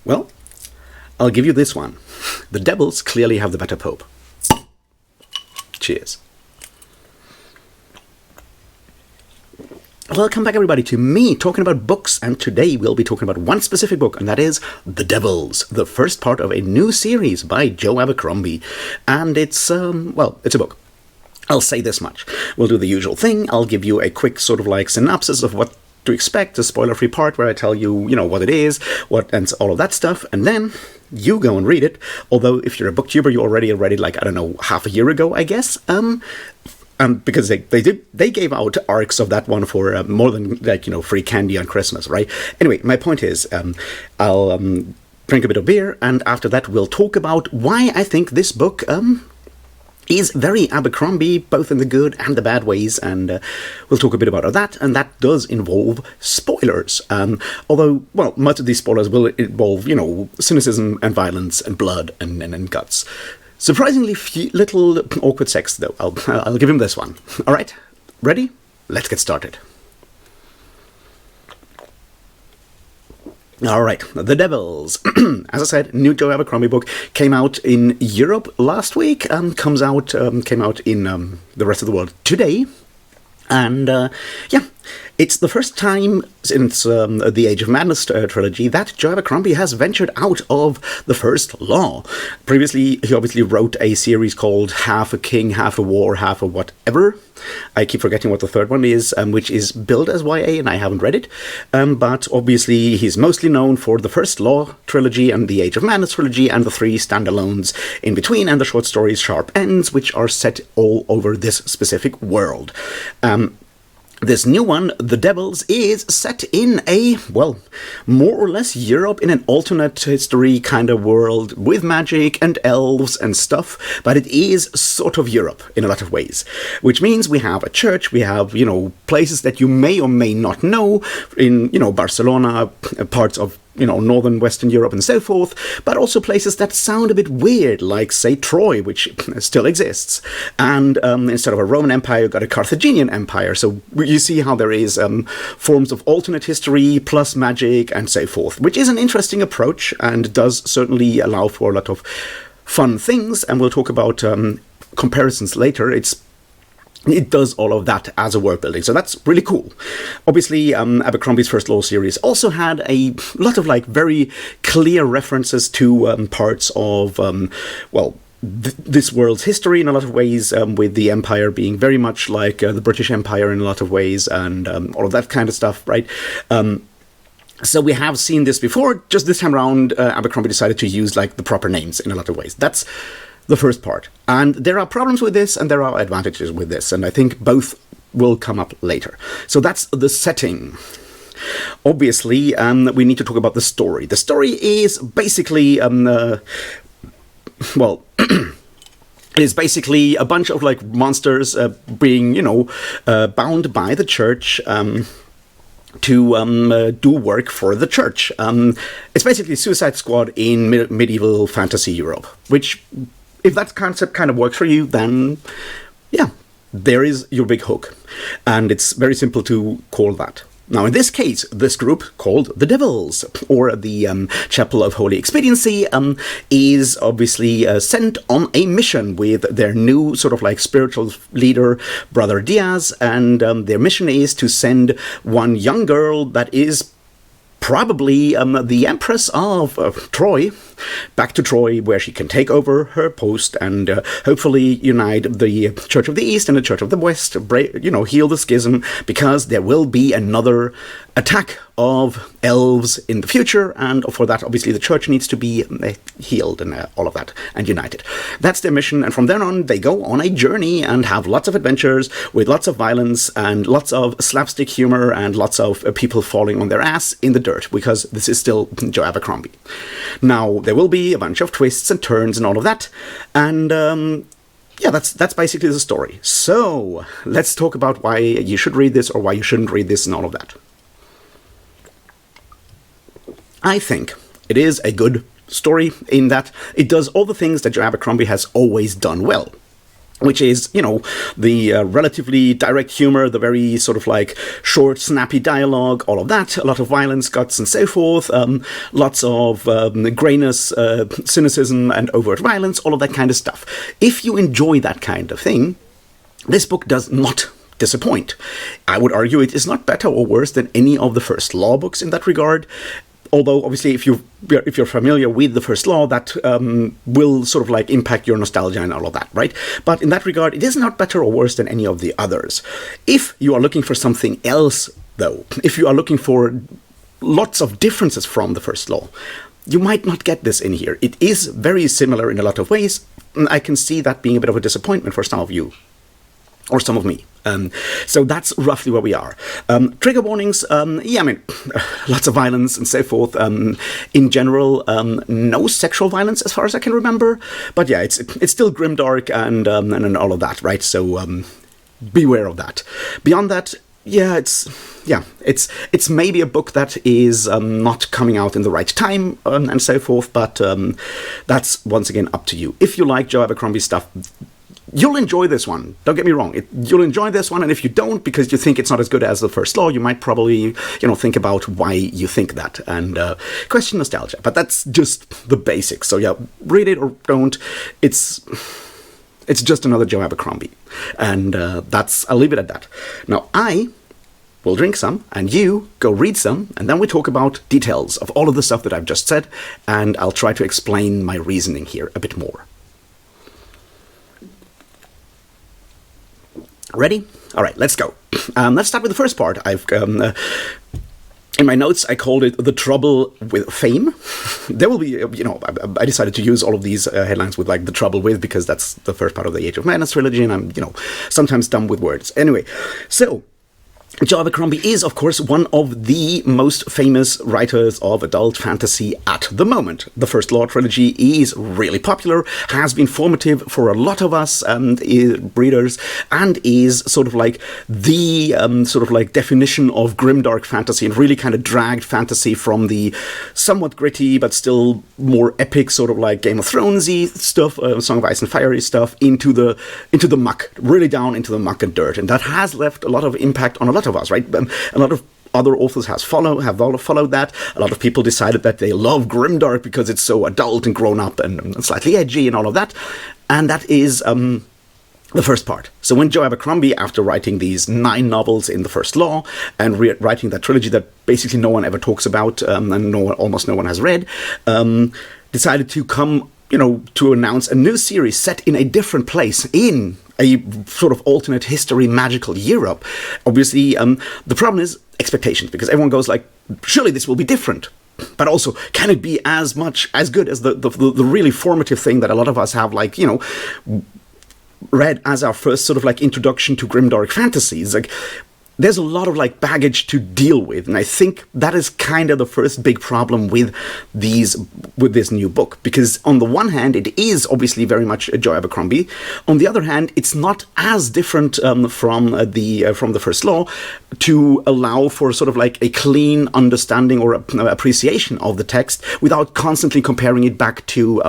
Well, I'll give you this one. The devils clearly have the better pope. Cheers. Welcome back, everybody, to me talking about books, and today we'll be talking about one specific book, and that is The Devils, the first part of a new series by Joe Abercrombie. And it's a book. I'll say this much. We'll do the usual thing. I'll give you a quick sort of like synopsis of what to expect, a spoiler-free part where I tell you, what it is, and all of that stuff, and then you go and read it. Although, if you're a booktuber, you already read it, like, I don't know, half a year ago, I guess. Because they gave out arcs of that one for more than free candy on Christmas, right? Anyway, my point is, I'll drink a bit of beer, and after that we'll talk about why I think this book is very Abercrombie, both in the good and the bad ways, and we'll talk a bit about that, and that does involve spoilers. Although, well, much of these spoilers will involve, cynicism and violence and blood and guts. Surprisingly little awkward sex, though. I'll give him this one. All right, ready? Let's get started. All right, The Devils. As I said, new Joe Abercrombie book came out in Europe last week and came out in the rest of the world today. And it's the first time since the Age of Madness trilogy that Joe Abercrombie has ventured out of the First Law. Previously, he obviously wrote a series called Half a King, Half a War, Half a Whatever. I keep forgetting what the third one is, which is billed as YA, and I haven't read it. But obviously, he's mostly known for the First Law trilogy and the Age of Madness trilogy and the three standalones in between, and the short stories Sharp Ends, which are set all over this specific world. This new one, The Devils, is set in a, well, more or less Europe in an alternate history kind of world with magic and elves and stuff, but it is sort of Europe in a lot of ways. Which means we have a church, we have, places that you may or may not know in, Barcelona, parts of northern Western Europe and so forth, but also places that sound a bit weird, like, say, Troy, which still exists. And instead of a Roman Empire, you've got a Carthaginian Empire. So you see how there is forms of alternate history plus magic and so forth, which is an interesting approach and does certainly allow for a lot of fun things. And we'll talk about comparisons later. It does all of that as a world building, so that's really cool. Obviously, Abercrombie's First Law series also had a lot of very clear references to parts of, this world's history in a lot of ways, with the Empire being very much like the British Empire in a lot of ways, and all of that kind of stuff, right? So we have seen this before. Just this time around, Abercrombie decided to use the proper names in a lot of ways. That's the first part. And there are problems with this, and there are advantages with this, and I think both will come up later. So that's the setting. Obviously, we need to talk about the story. The story is basically, it is basically a bunch of monsters being, bound by the church to do work for the church. It's basically Suicide Squad in medieval fantasy Europe, which, if that concept kind of works for you, then, yeah, there is your big hook. And it's very simple to call that. Now, in this case, this group, called the Devils, or the Chapel of Holy Expediency, is obviously sent on a mission with their new sort of spiritual leader, Brother Diaz, and their mission is to send one young girl that is probably the Empress of Troy, back to Troy, where she can take over her post and hopefully unite the Church of the East and the Church of the West, heal the schism, because there will be another attack of elves in the future, and for that, obviously, the church needs to be healed and all of that, and united. That's their mission, and from then on, they go on a journey and have lots of adventures with lots of violence and lots of slapstick humor and lots of people falling on their ass in the dirt, because this is still Joe Abercrombie. Now, there will be a bunch of twists and turns and all of that, and yeah, that's basically the story. So, let's talk about why you should read this or why you shouldn't read this and all of that. I think it is a good story in that it does all the things that Joe Abercrombie has always done well. which is, the relatively direct humor, the very sort of like short, snappy dialogue, all of that, a lot of violence, guts, and so forth, lots of grayness, cynicism, and overt violence, all of that kind of stuff. If you enjoy that kind of thing, this book does not disappoint. I would argue it is not better or worse than any of the First Law books in that regard. Although, obviously, if you're familiar with the First Law, that will sort of like impact your nostalgia and all of that, right? But in that regard, it is not better or worse than any of the others. If you are looking for something else, though, if you are looking for lots of differences from the First Law, you might not get this in here. It is very similar in a lot of ways, and I can see that being a bit of a disappointment for some of you. Or some of me. So that's roughly where we are. Trigger warnings, lots of violence and so forth. In general, no sexual violence as far as I can remember. But yeah, it's still grimdark and all of that, right? So beware of that. Beyond that, it's maybe a book that is not coming out in the right time and so forth. But that's once again up to you. If you like Joe Abercrombie stuff, you'll enjoy this one. Don't get me wrong. You'll enjoy this one, and if you don't, because you think it's not as good as the First Law, you might probably, think about why you think that and question nostalgia. But that's just the basics. So yeah, read it or don't. It's just another Joe Abercrombie, and I'll leave it at that. Now I will drink some, and you go read some, and then we talk about details of all of the stuff that I've just said, and I'll try to explain my reasoning here a bit more. Ready? All right, let's go. Let's start with the first part. In my notes, I called it The Trouble with Fame. There will be, I decided to use all of these headlines with like The Trouble with, because that's the first part of the Age of Madness trilogy, and I'm, sometimes dumb with words. Anyway, so Joe Abercrombie is, of course, one of the most famous writers of adult fantasy at the moment. The First Law trilogy is really popular, has been formative for a lot of us readers, and is sort of like the definition of grimdark fantasy, and really kind of dragged fantasy from the somewhat gritty but still more epic sort of like Game of Thrones-y stuff, Song of Ice and Fire-y stuff, into the muck, really down into the muck and dirt, and that has left a lot of impact on a lot of us, right? A lot of other authors have followed that. A lot of people decided that they love grimdark because it's so adult and grown up and slightly edgy and all of that. And that is the first part. So when Joe Abercrombie, after writing these 9 novels in the First Law and writing that trilogy that basically no one ever talks about and almost no one has read, decided to come, to announce a new series set in a different place in a sort of alternate history, magical Europe. Obviously, the problem is expectations, because everyone goes like, surely this will be different. But also, can it be as good as the really formative thing that a lot of us have, like, read as our first sort of like introduction to grimdark fantasies? Like, there's a lot of like baggage to deal with, and I think that is kind of the first big problem with this new book, because on the one hand it is obviously very much a Joe Abercrombie. On the other hand, it's not as different from the First Law to allow for sort of like a clean understanding or appreciation of the text without constantly comparing it back to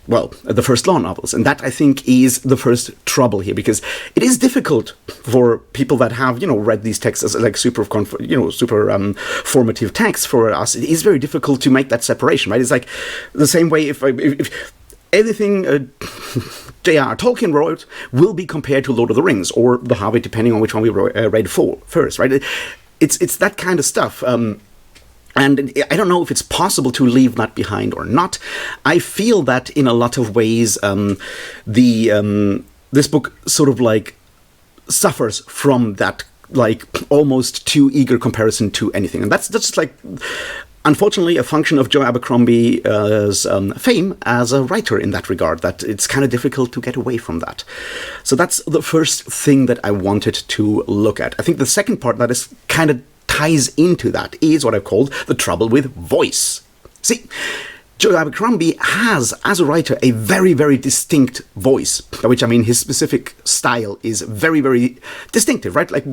the First Law novels. And that, I think, is the first trouble here, because it is difficult for people that have, read these texts as like super formative texts for us. It is very difficult to make that separation, right? It's like the same way if everything J.R. Tolkien wrote will be compared to Lord of the Rings or The Hobbit, depending on which one we read first, right? It's that kind of stuff. And I don't know if it's possible to leave that behind or not. I feel that in a lot of ways, this book sort of like suffers from that like almost too eager comparison to anything, and that's just like, unfortunately, a function of Joe Abercrombie's fame as a writer in that regard, that it's kind of difficult to get away from that. So that's the first thing that I wanted to look at. I think the second part that is kind of ties into that is what I've called the trouble with voice. See, Joe Abercrombie has, as a writer, a very, very distinct voice, by which I mean his specific style is very, very distinctive, right? Like,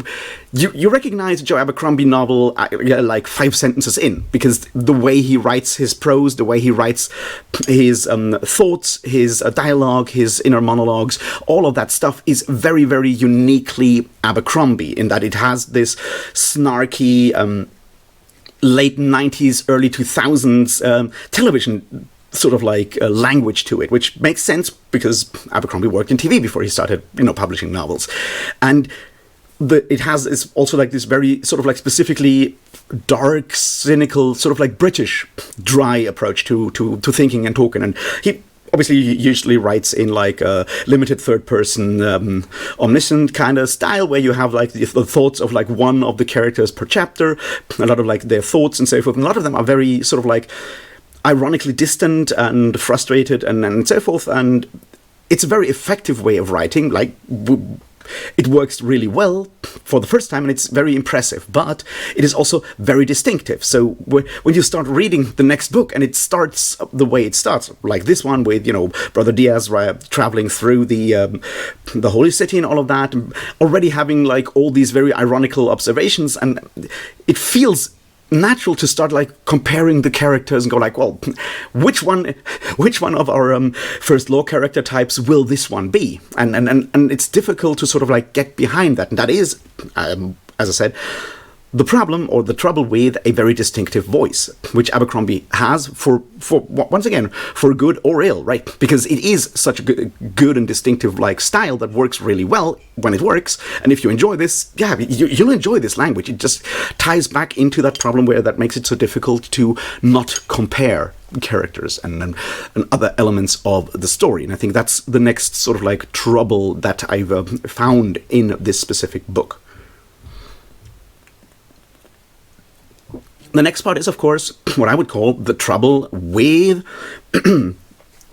you recognize a Joe Abercrombie novel like 5 sentences in, because the way he writes his prose, the way he writes his thoughts, his dialogue, his inner monologues, all of that stuff is very, very uniquely Abercrombie, in that it has this snarky, late 90s, early 2000s television sort of like language to it, which makes sense because Abercrombie worked in TV before he started, publishing novels. And it has also like this very sort of like specifically dark, cynical, sort of like British dry approach to thinking and talking. And he obviously usually writes in like a limited third-person omniscient kind of style, where you have like the thoughts of like one of the characters per chapter, a lot of like their thoughts and so forth, and a lot of them are very sort of like ironically distant and frustrated and so forth, and it's a very effective way of writing. Like, it works really well for the first time, and it's very impressive, but it is also very distinctive. So when you start reading the next book, and it starts the way it starts, like this one with, Brother Diaz traveling through the holy city and all of that, already having like all these very ironical observations, and it feels natural to start like comparing the characters and go like, well, which one of our first law character types will this one be? And it's difficult to sort of like get behind that. And that is, as I said, the problem or the trouble with a very distinctive voice, which Abercrombie has for once again, for good or ill, right? Because it is such a good and distinctive like style that works really well when it works. And if you enjoy this, you'll enjoy this language. It just ties back into that problem where that makes it so difficult to not compare characters and other elements of the story. And I think that's the next sort of like trouble that I've found in this specific book. The next part is, of course, what I would call the trouble with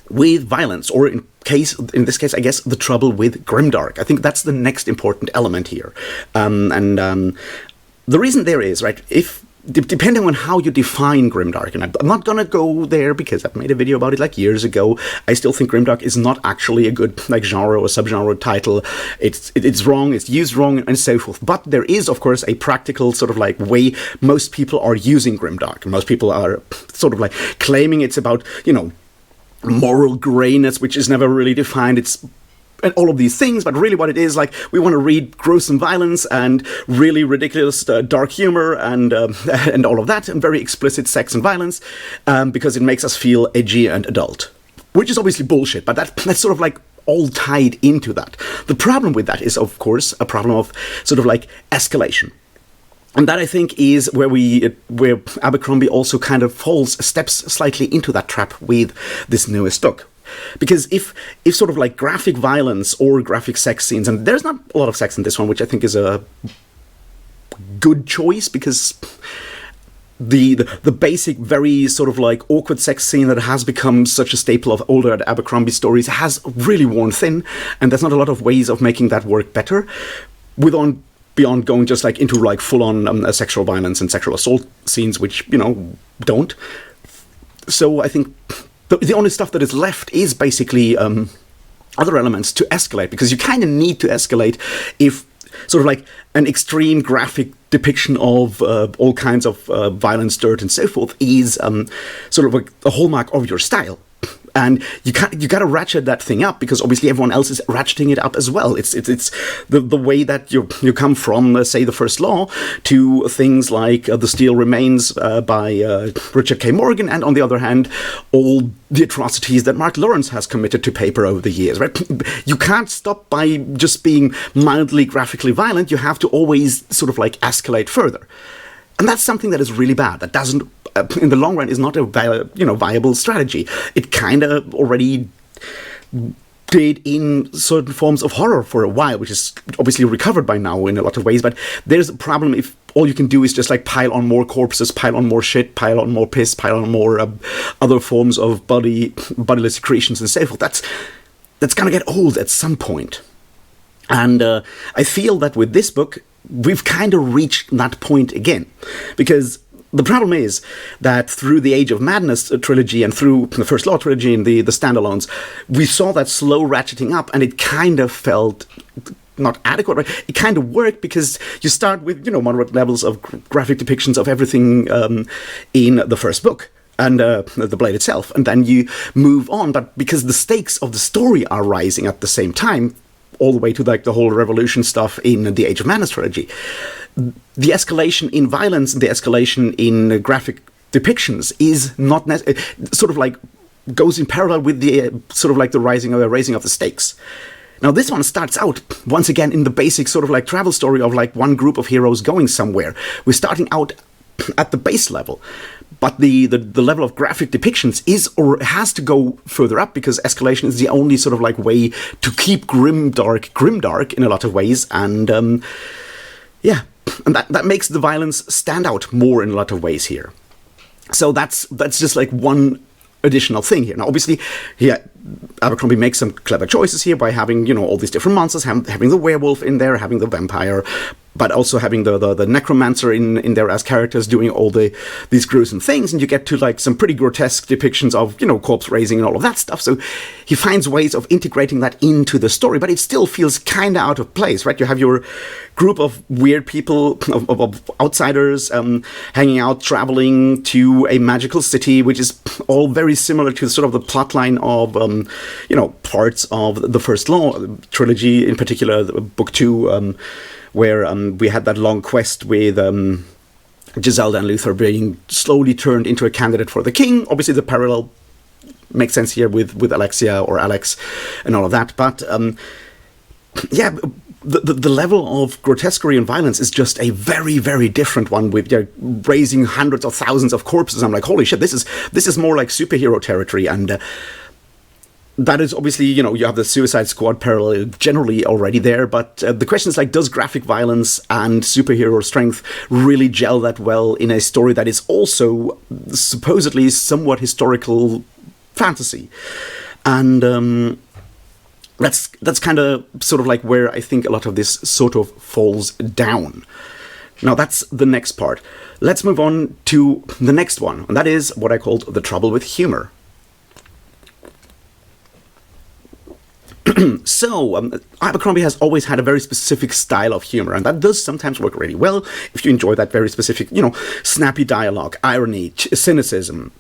with violence, or in this case, I guess, the trouble with grimdark. I think that's the next important element here. The reason there is, right, depending on how you define grimdark, and I'm not gonna go there because I've made a video about it like years ago. I still think grimdark is not actually a good like genre or subgenre title. It's wrong, it's used wrong, and so forth. But there is, of course, a practical sort of like way most people are using grimdark. Most people are sort of like claiming it's about, moral grayness, which is never really defined. It's and all of these things, but really what it is, like, we want to read gruesome violence and really ridiculous dark humor and all of that, and very explicit sex and violence, because it makes us feel edgy and adult. Which is obviously bullshit, but that's sort of like all tied into that. The problem with that is, of course, a problem of sort of like escalation. And that, I think, is where Abercrombie also kind of steps slightly into that trap with this newest book. Because if sort of like graphic violence or graphic sex scenes, and there's not a lot of sex in this one, which I think is a good choice, because the basic, very sort of like awkward sex scene that has become such a staple of older Abercrombie stories has really worn thin, and there's not a lot of ways of making that work better beyond going just like into like full-on sexual violence and sexual assault scenes, which, don't. So I think the only stuff that is left is basically other elements to escalate, because you kind of need to escalate if sort of like an extreme graphic depiction of all kinds of violence, dirt, and so forth is sort of like a hallmark of your style. And you got to ratchet that thing up, because obviously everyone else is ratcheting it up as well. It's the way that you come from, say, the First Law to things like The Steel Remains by Richard K. Morgan, and on the other hand, all the atrocities that Mark Lawrence has committed to paper over the years. Right? You can't stop by just being mildly graphically violent. You have to always sort of like escalate further. And that's something that is really bad. That doesn't, in the long run, is not a viable strategy. It kind of already did in certain forms of horror for a while, which is obviously recovered by now in a lot of ways. But there's a problem if all you can do is just like pile on more corpses, pile on more shit, pile on more piss, pile on more other forms of bodiless secretions and so forth. That's gonna get old at some point. And I feel that with this book, we've kind of reached that point again, because The problem is that through the Age of Madness trilogy and through the First Law trilogy and the standalones, we saw that slow ratcheting up, and it kind of felt not adequate, right? It kind of worked because you start with, moderate levels of graphic depictions of everything in the first book and the blade itself, and then you move on. But because the stakes of the story are rising at the same time, all the way to like the whole revolution stuff in the Age of Madness trilogy, the escalation in violence, the escalation in graphic depictions is not sort of like goes in parallel with the sort of like the raising of the stakes. Now this one starts out once again in the basic sort of like travel story of like one group of heroes going somewhere. We're starting out at the base level, but the level of graphic depictions is or has to go further up, because escalation is the only sort of like way to keep grimdark in a lot of ways, and and that makes the violence stand out more in a lot of ways here. So that's just like one additional thing here. Now, obviously, Abercrombie makes some clever choices here by having, all these different monsters, having the werewolf in there, having the vampire, but also having the necromancer in there as characters doing all these gruesome things, and you get to like some pretty grotesque depictions of, corpse raising and all of that stuff. So he finds ways of integrating that into the story, but it still feels kind of out of place, right? You have your group of weird people, of outsiders, hanging out, traveling to a magical city, which is all very similar to sort of the plotline of, parts of the First Law trilogy, in particular, book 2, where we had that long quest with Giselda and Luther being slowly turned into a candidate for the king. Obviously, the parallel makes sense here with Alexia or Alex and all of that. But, the level of grotesquerie and violence is just a very, very different one, with raising hundreds of thousands of corpses. I'm like, holy shit, this is more like superhero territory. And that is obviously, you have the Suicide Squad parallel generally already there, but the question is like, does graphic violence and superhero strength really gel that well in a story that is also supposedly somewhat historical fantasy? And that's kind of sort of like where I think a lot of this sort of falls down. Now that's the next part. Let's move on to the next one, and that is what I called the trouble with humor. So, Abercrombie has always had a very specific style of humor, and that does sometimes work really well if you enjoy that very specific, snappy dialogue, irony, cynicism,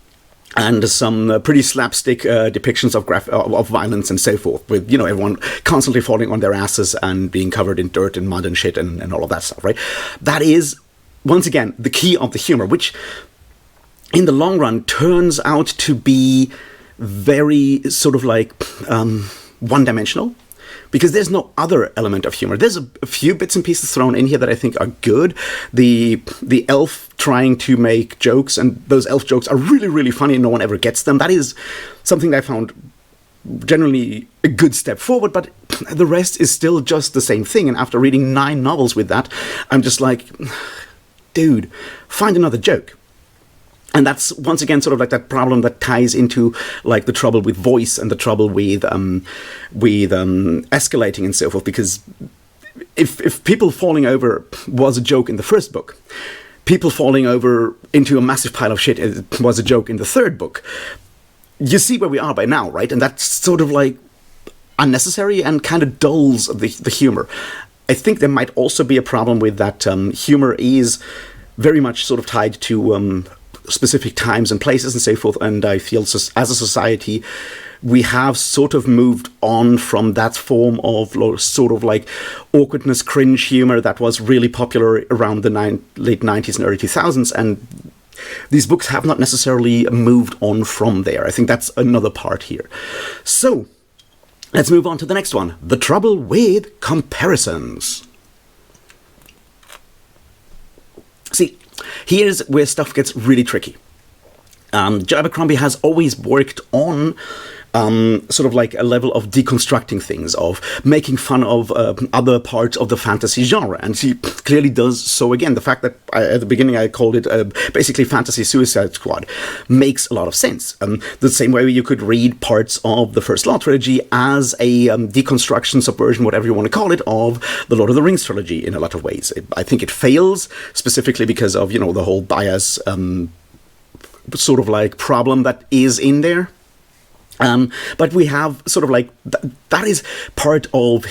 and some pretty slapstick depictions of violence and so forth, with, everyone constantly falling on their asses and being covered in dirt and mud and shit and all of that stuff, right? That is, once again, the key of the humor, which in the long run turns out to be very sort of like one-dimensional, because there's no other element of humor. There's a few bits and pieces thrown in here that I think are good. The elf trying to make jokes, and those elf jokes are really, really funny and no one ever gets them. That is something that I found generally a good step forward, but the rest is still just the same thing. And after reading 9 novels with that, I'm just like, dude, find another joke. And that's, once again, sort of like that problem that ties into like the trouble with voice and the trouble with escalating and so forth. Because if people falling over was a joke in the first book, people falling over into a massive pile of shit was a joke in the third book, you see where we are by now, right? And that's sort of like unnecessary and kind of dulls the humor. I think there might also be a problem with that humor is very much sort of tied to specific times and places and so forth, and I feel as a society we have sort of moved on from that form of sort of like awkwardness, cringe humor that was really popular around the late 90s and early 2000s, and these books have not necessarily moved on from there. I think that's another part here. So let's move on to the next one, the trouble with comparisons. See, here's where stuff gets really tricky. Joe Abercrombie has always worked on sort of like a level of deconstructing things, of making fun of other parts of the fantasy genre. And she clearly does so again. The fact that at the beginning I called it basically Fantasy Suicide Squad makes a lot of sense. The same way you could read parts of the First Law trilogy as a deconstruction, subversion, whatever you want to call it, of the Lord of the Rings trilogy in a lot of ways. I think it fails specifically because of, the whole bias sort of like problem that is in there. But we have sort of like, that is part of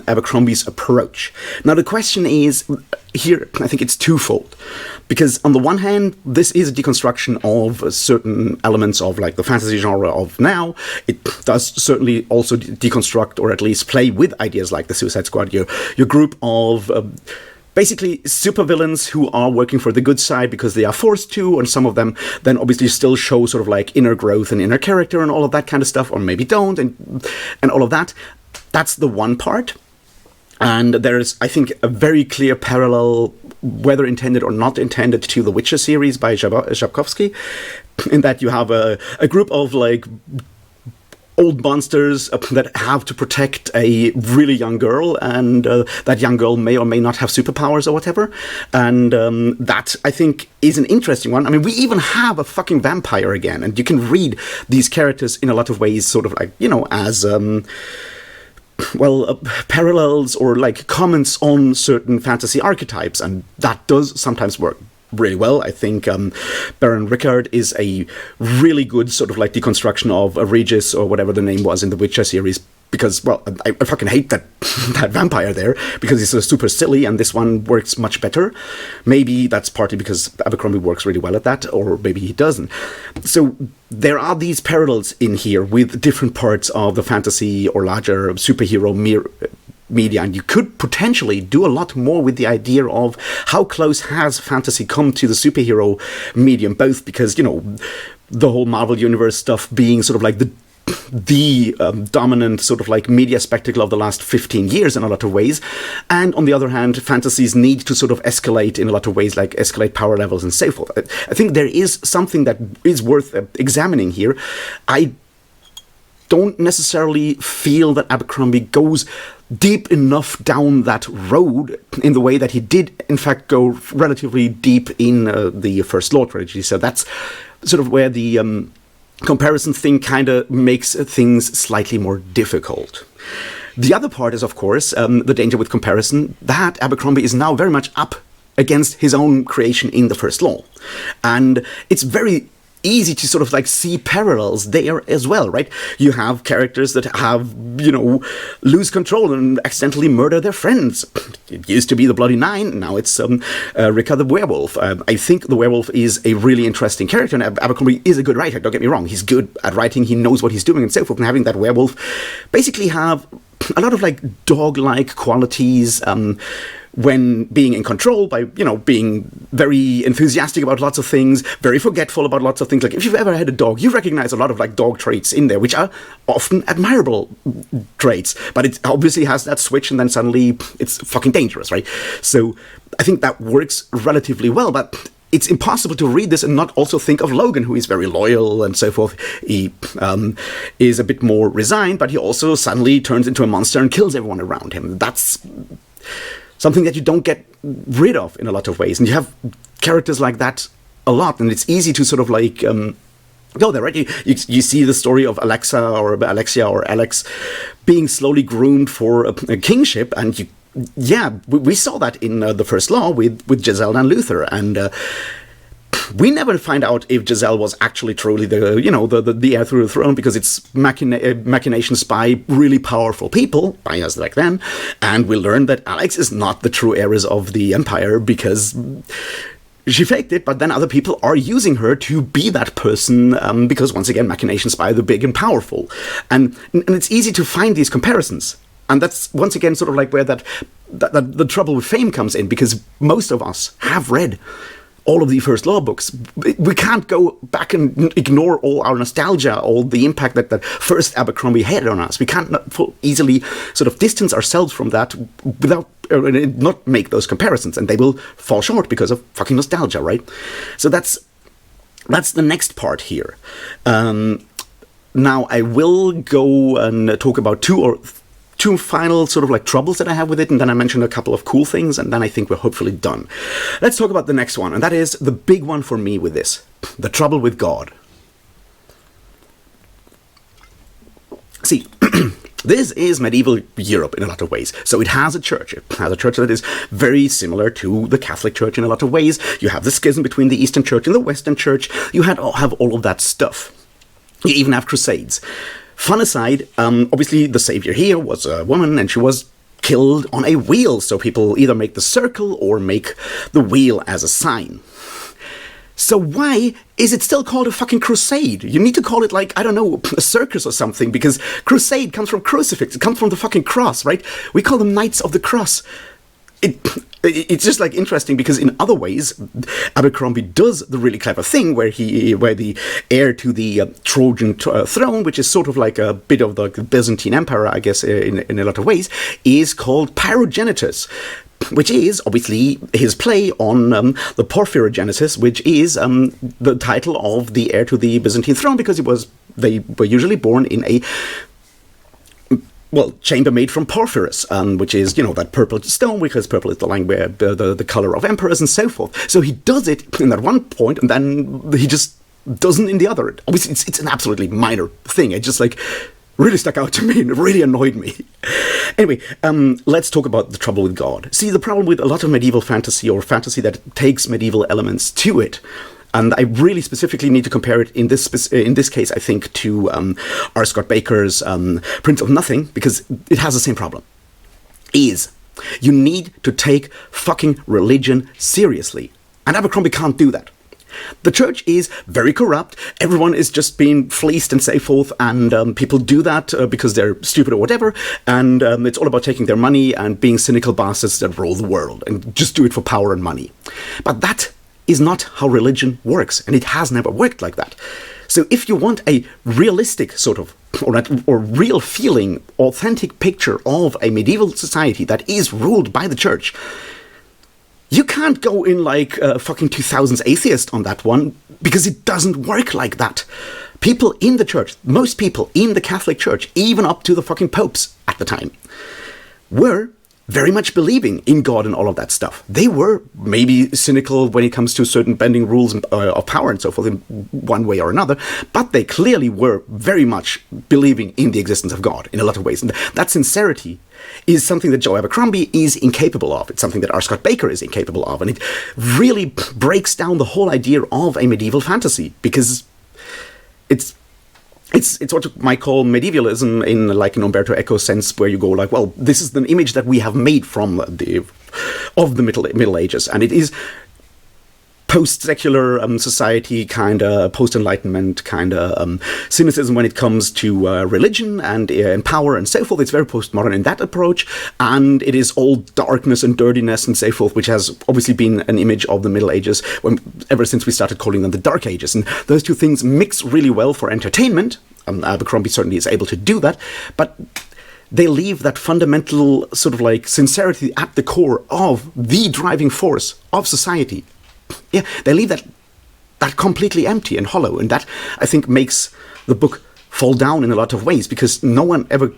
Abercrombie's approach. Now the question is, here I think it's twofold. Because on the one hand, this is a deconstruction of certain elements of like the fantasy genre of now. It does certainly also deconstruct, or at least play with ideas like the Suicide Squad, your group of basically supervillains who are working for the good side because they are forced to, and some of them then obviously still show sort of like inner growth and inner character and all of that kind of stuff, or maybe don't, and all of that. That's the one part. And there is, I think, a very clear parallel, whether intended or not intended, to the Witcher series by Sapkowski, in that you have a group of like old monsters that have to protect a really young girl, and that young girl may or may not have superpowers or whatever. And that, I think, is an interesting one. I mean, we even have a fucking vampire again, and you can read these characters in a lot of ways, sort of like, as parallels or like comments on certain fantasy archetypes, and that does sometimes work really well. I think Baron Rickard is a really good sort of like deconstruction of Regis, or whatever the name was in the Witcher series, because, well, I fucking hate that vampire there, because he's super silly, and this one works much better. Maybe that's partly because Abercrombie works really well at that, or maybe he doesn't. So there are these parallels in here with different parts of the fantasy or larger superhero media, and you could potentially do a lot more with the idea of how close has fantasy come to the superhero medium, both because, the whole Marvel Universe stuff being sort of like the dominant sort of like media spectacle of the last 15 years in a lot of ways, and on the other hand, fantasies need to sort of escalate in a lot of ways, like escalate power levels and so forth. I think there is something that is worth examining here. I don't necessarily feel that Abercrombie goes deep enough down that road in the way that he did, in fact, go relatively deep in the First Law trilogy. So that's sort of where the comparison thing kind of makes things slightly more difficult. The other part is, of course, the danger with comparison, that Abercrombie is now very much up against his own creation in the First Law. And it's very easy to sort of like see parallels there as well, right? You have characters that have, lose control and accidentally murder their friends. It used to be the Bloody Nine, now it's Ricka the Werewolf. I think the werewolf is a really interesting character, and Abercrombie is a good writer, don't get me wrong. He's good at writing, he knows what he's doing and so forth, and having that werewolf basically have a lot of like dog-like qualities, when being in control, by, being very enthusiastic about lots of things, very forgetful about lots of things. Like, if you've ever had a dog, you recognize a lot of like dog traits in there, which are often admirable traits, but it obviously has that switch, and then suddenly it's fucking dangerous, right? So I think that works relatively well, but it's impossible to read this and not also think of Logan, who is very loyal and so forth. He is a bit more resigned, but he also suddenly turns into a monster and kills everyone around him. That's something that you don't get rid of in a lot of ways. And you have characters like that a lot, and it's easy to sort of like go there, right? You see the story of Alexia or Alex being slowly groomed for a kingship, and we saw that in the First Law with Giselle and Luther, and we never find out if Giselle was actually truly the heir through the throne, because it's machinations by really powerful people, by us like them, and we learn that Alex is not the true heiress of the empire because she faked it, but then other people are using her to be that person, because once again, machinations by the big and powerful, and it's easy to find these comparisons. And that's, once again, sort of like where that the trouble with fame comes in, because most of us have read all of the First Law books. We can't go back and ignore all our nostalgia, all the impact that first Abercrombie had on us. We can't easily sort of distance ourselves from that without not make those comparisons, and they will fall short because of fucking nostalgia, right? So that's the next part here. Now I will go and talk about two final sort of like troubles that I have with it, and then I mentioned a couple of cool things, and then I think we're hopefully done. Let's talk about the next one, and that is the big one for me with this. The trouble with God. See, this is medieval Europe in a lot of ways. So it has a church. It has a church that is very similar to the Catholic Church in a lot of ways. You have the schism between the Eastern Church and the Western Church. You have all of that stuff. You even have crusades. Fun aside, obviously the savior here was a woman, and she was killed on a wheel. So people either make the circle or make the wheel as a sign. So why is it still called a fucking crusade? You need to call it, like, I don't know, a circus or something, because crusade comes from crucifix. It comes from the fucking cross, right? We call them Knights of the Cross. It's just, like, interesting, because in other ways, Abercrombie does the really clever thing where the heir to the Trojan throne, which is sort of like a bit of the Byzantine Empire, I guess, in a lot of ways, is called Pyrogenitus, which is obviously his play on the Porphyrogenesis, which is the title of the heir to the Byzantine throne, because they were usually born in a chamber made from porphyrus, which is, that purple stone, because purple is the color of emperors and so forth. So he does it in that one point, and then he just doesn't in the other. Obviously, it's an absolutely minor thing. It just, really stuck out to me, and it really annoyed me. Anyway, let's talk about the trouble with God. See, the problem with a lot of medieval fantasy, or fantasy that takes medieval elements to it, and I really specifically need to compare it in this case, I think, to R. Scott Baker's Prince of Nothing, because it has the same problem, is you need to take fucking religion seriously. And Abercrombie can't do that. The church is very corrupt. Everyone is just being fleeced and so forth, and people do that because they're stupid or whatever, and it's all about taking their money and being cynical bastards that rule the world and just do it for power and money. But that is not how religion works, and it has never worked like that. So if you want a realistic sort of, or real feeling, authentic picture of a medieval society that is ruled by the church, you can't go in like a fucking 2000s atheist on that one, because it doesn't work like that. People in the church, most people in the Catholic Church, even up to the fucking popes at the time, were very much believing in God and all of that stuff. They were maybe cynical when it comes to certain bending rules of power and so forth in one way or another, but they clearly were very much believing in the existence of God in a lot of ways. And that sincerity is something that Joe Abercrombie is incapable of. It's something that R. Scott Baker is incapable of. And it really breaks down the whole idea of a medieval fantasy, because it's what you might call medievalism in like an Umberto Eco sense, where you go like, well, this is an image that we have made from the Middle Ages, and it is post-secular society, kind of post-enlightenment, kind of cynicism when it comes to religion and power and so forth. It's very postmodern in that approach, and it is all darkness and dirtiness and so forth, which has obviously been an image of the Middle Ages ever since we started calling them the Dark Ages. And those two things mix really well for entertainment. Abercrombie certainly is able to do that, but they leave that fundamental sort of like sincerity at the core of the driving force of society. Yeah, they leave that completely empty and hollow, and that, I think, makes the book fall down in a lot of ways, because no one ever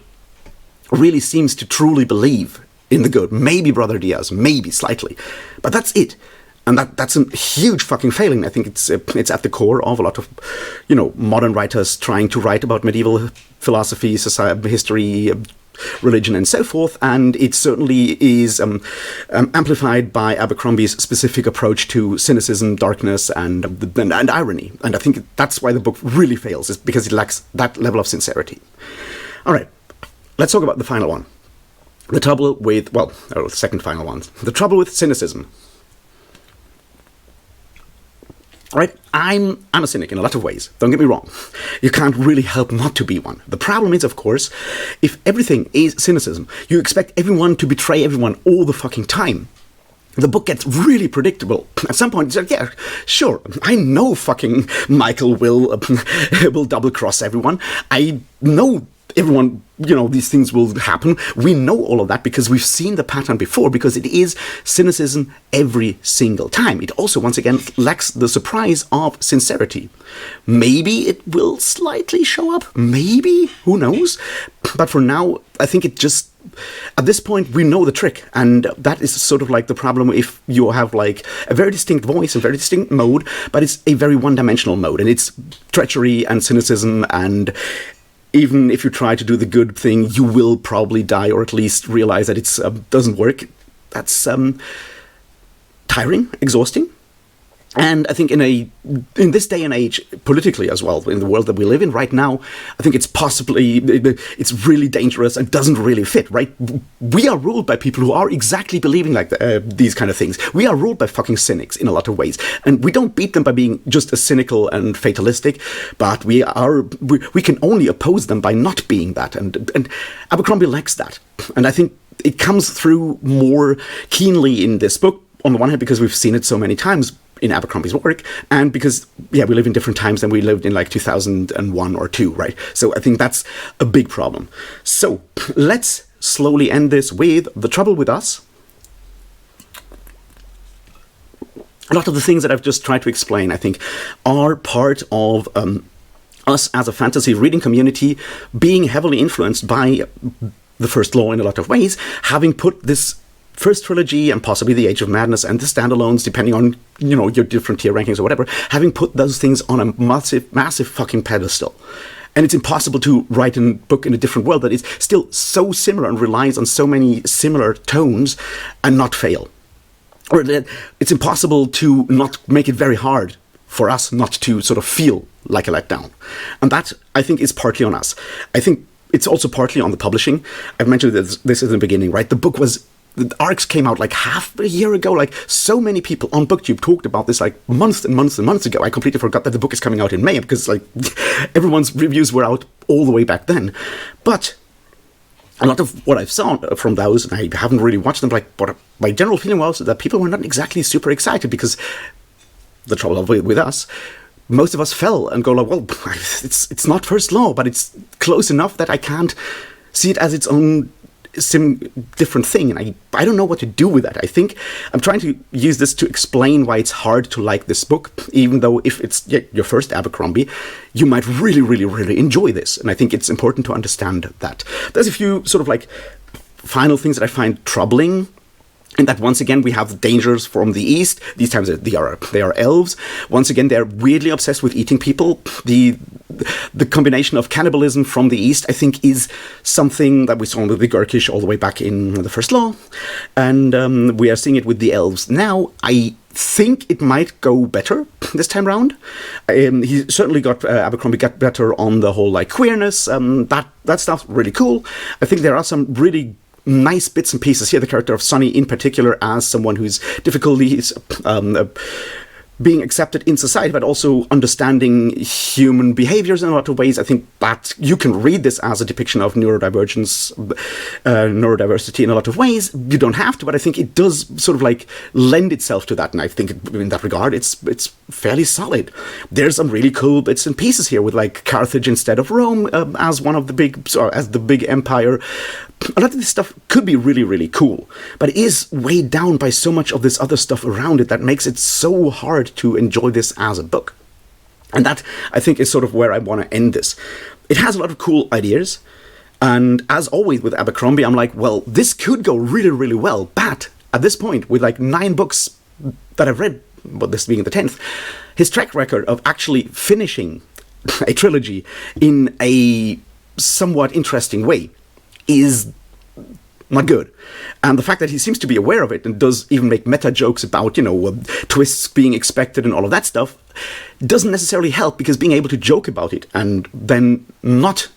really seems to truly believe in the good. Maybe Brother Diaz, maybe slightly, but that's it. And that's a huge fucking failing. I think it's at the core of a lot of, modern writers trying to write about medieval philosophy, society, history, religion, and so forth. And it certainly is amplified by Abercrombie's specific approach to cynicism, darkness, and irony. And I think that's why the book really fails, is because it lacks that level of sincerity. All right, let's talk about the final one. The trouble with, the second final one. The trouble with cynicism. Right, I'm a cynic in a lot of ways. Don't get me wrong. You can't really help not to be one. The problem is, of course, if everything is cynicism, you expect everyone to betray everyone all the fucking time. The book gets really predictable. At some point, it's like, yeah, sure, I know fucking Michael will double-cross everyone. I know everyone these things will happen. We know all of that because we've seen the pattern before, because it is cynicism every single time. It also, once again, lacks the surprise of sincerity. Maybe it will slightly show up. Maybe. Who knows? But for now, I think it just... At this point, we know the trick, and that is sort of like the problem if you have like a very distinct voice, a very distinct mode, but it's a very one-dimensional mode, and it's treachery and cynicism, and even if you try to do the good thing, you will probably die, or at least realize that it doesn't work. That's tiring, exhausting. And I think in this day and age, politically as well, in the world that we live in right now, I think it's really dangerous and doesn't really fit, right? We are ruled by people who are exactly believing like these kind of things. We are ruled by fucking cynics in a lot of ways. And we don't beat them by being just as cynical and fatalistic, but we can only oppose them by not being that. And Abercrombie lacks that. And I think it comes through more keenly in this book, on the one hand, because we've seen it so many times in Abercrombie's work, and because, we live in different times than we lived in like 2001 or 2, right? So I think that's a big problem. So let's slowly end this with The Trouble with Us. A lot of the things that I've just tried to explain, I think, are part of us as a fantasy reading community being heavily influenced by the First Law in a lot of ways, having put this first trilogy and possibly the Age of Madness and the standalones, depending on, your different tier rankings or whatever, having put those things on a massive fucking pedestal. And it's impossible to write a book in a different world that is still so similar and relies on so many similar tones and not fail. Or it's impossible to not make it very hard for us not to sort of feel like a letdown. And that, I think, is partly on us. I think it's also partly on the publishing. I've mentioned this in the beginning, right? The arcs came out like half a year ago. Like, so many people on booktube talked about this like months and months and months ago. I completely forgot that the book is coming out in May, because like everyone's reviews were out all the way back then. But a lot of what I've saw from those, and I haven't really watched them, but my general feeling was that people were not exactly super excited, because the trouble with us, most of us fell and go like, well, it's not First Law, but it's close enough that I can't see it as its own different thing, and I don't know what to do with that. I think I'm trying to use this to explain why it's hard to like this book, even though if it's your first Abercrombie, you might really, really, really enjoy this, and I think it's important to understand that. There's a few sort of like final things that I find troubling, and that once again we have the dangers from the east. These times they are elves. Once again, they're weirdly obsessed with eating people. The combination of cannibalism from the east, I think, is something that we saw with the Gurkish all the way back in the First Law, and we are seeing it with the elves now. I think it might go better this time round. He certainly Abercrombie got better on the whole like queerness. That stuff's really cool. I think there are some really nice bits and pieces here. The character of Sonny in particular, as someone whose difficulties being accepted in society, but also understanding human behaviors in a lot of ways. I think that you can read this as a depiction of neurodivergence, neurodiversity in a lot of ways. You don't have to, but I think it does sort of like lend itself to that. And I think in that regard, it's fairly solid. There's some really cool bits and pieces here with like Carthage instead of Rome as one of the as the big empire. A lot of this stuff could be really, really cool, but it is weighed down by so much of this other stuff around it that makes it so hard to enjoy this as a book. And that, I think, is sort of where I want to end this. It has a lot of cool ideas, and as always with Abercrombie, I'm like, well, this could go really, really well, but at this point, with like 9 books that I've read, but this being the 10th, his track record of actually finishing a trilogy in a somewhat interesting way is not good. And the fact that he seems to be aware of it and does even make meta jokes about, twists being expected and all of that stuff doesn't necessarily help, because being able to joke about it and then not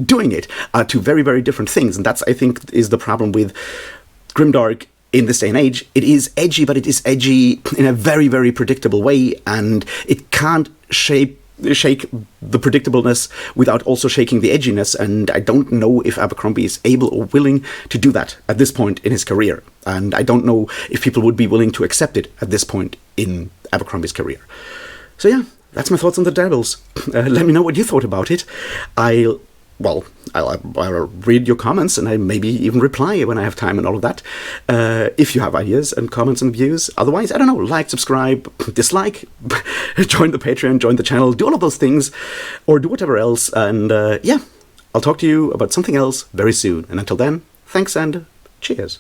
doing it are two very, very different things. And that's, I think, is the problem with grimdark in this day and age. It is edgy, but it is edgy in a very, very predictable way, and it can't shake the predictableness without also shaking the edginess, and I don't know if Abercrombie is able or willing to do that at this point in his career, and I don't know if people would be willing to accept it at this point in Abercrombie's career. So yeah, that's my thoughts on the Devils. Let me know what you thought about it. I'll well, I'll read your comments and I maybe even reply when I have time and all of that. If you have ideas and comments and views. Otherwise, I don't know, like, subscribe, dislike, join the Patreon, join the channel, do all of those things, or do whatever else. And yeah, I'll talk to you about something else very soon. And until then, thanks and cheers.